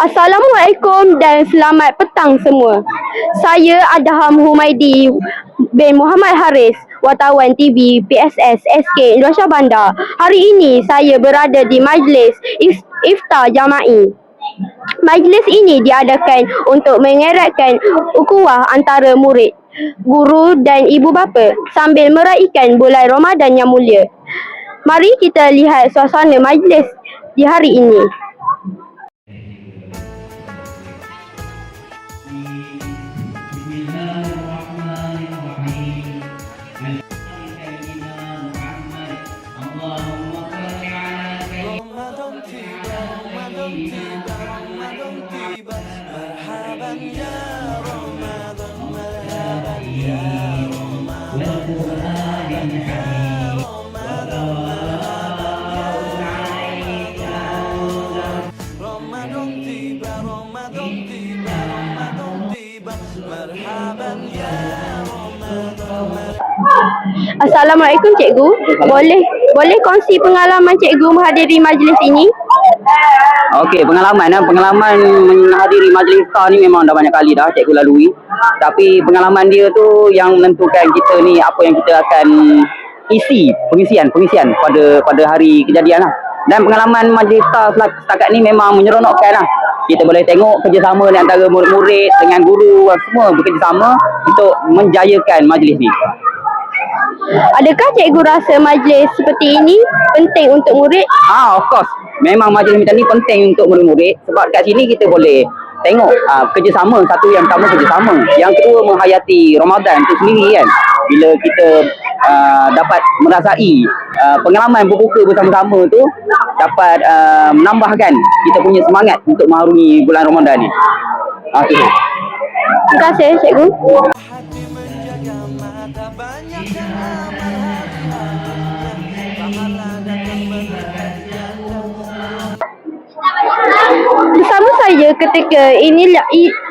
Assalamualaikum dan selamat petang semua. Saya Adham Humaidi bin Muhammad Haris, wartawan TV PSS SK Indonesia Bandar. Hari ini saya berada di majlis iftar jama'i. Majlis ini diadakan untuk mengeratkan ukhuwah antara murid, guru dan ibu bapa sambil meraihkan bulan Ramadan yang mulia. Mari kita lihat suasana majlis di hari ini. Assalamualaikum cikgu. Boleh kongsi pengalaman cikgu menghadiri majlis ini? Okey, pengalaman menghadiri majlis iftar ni memang dah banyak kali dah cikgu lalui. Tapi pengalaman dia tu yang menentukan kita ni apa yang kita akan pengisian pada hari kejadian lah. Dan pengalaman majlis iftar setakat ni memang menyeronokkan lah. Kita boleh tengok kerjasama di antara murid-murid dengan guru, semua bekerjasama untuk menjayakan majlis ni. Adakah cikgu rasa majlis seperti ini penting untuk murid? Of course. Memang majlis macam ni penting untuk murid-murid sebab kat sini kita boleh tengok kerjasama. Satu, yang pertama kerjasama. Yang kedua, menghayati Ramadan itu sendiri kan. Bila kita dapat merasai pengalaman berbuka bersama-sama tu dapat menambahkan kita punya semangat untuk mengharungi bulan Ramadan ni. Okay. Terima kasih cikgu. Bersama saya ketika ini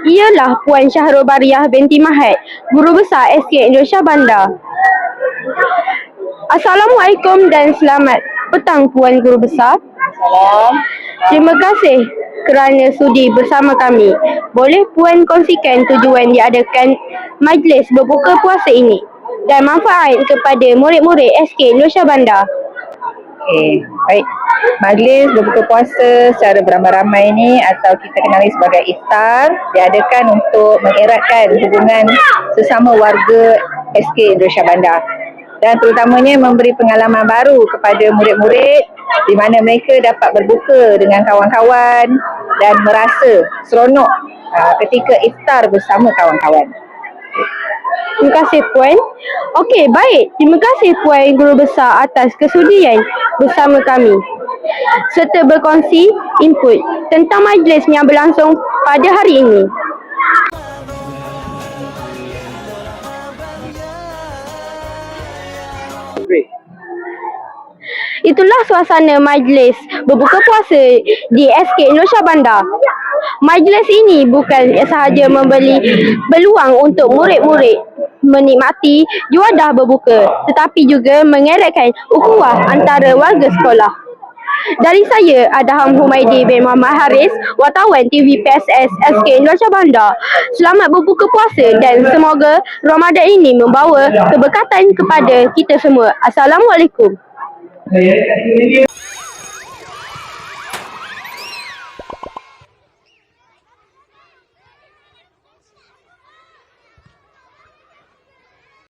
ialah Puan Syahrul Bariah binti Mahad, Guru Besar SK Indonesia Bandar. Assalamualaikum dan selamat petang Puan Guru Besar. Salam. Terima kasih kerana sudi bersama kami. Boleh Puan kongsikan tujuan diadakan majlis berbuka puasa ini dan manfaat kepada murid-murid SK Indonesia Bandar? Okey, baik. Majlis berbuka puasa secara beramai-ramai ini atau kita kenali sebagai iftar diadakan untuk mengeratkan hubungan sesama warga SK Indonesia Bandar dan terutamanya memberi pengalaman baru kepada murid-murid di mana mereka dapat berbuka dengan kawan-kawan dan merasa seronok ketika iftar bersama kawan-kawan. Terima kasih Puan. Okey, baik. Terima kasih Puan Guru Besar atas kesudian bersama kami serta berkongsi input tentang majlis yang berlangsung pada hari ini. Itulah suasana majlis berbuka puasa di SK Indonesia Bandar. Majlis ini bukan sahaja memberi peluang untuk murid-murid menikmati juadah berbuka, tetapi juga mengeratkan ukhuwah antara warga sekolah. Dari saya, Adham Humaidi bin Muhammad Haris, wartawan TV PSS SK Indonesia Bandar. Selamat berbuka puasa dan semoga Ramadan ini membawa keberkatan kepada kita semua. Assalamualaikum.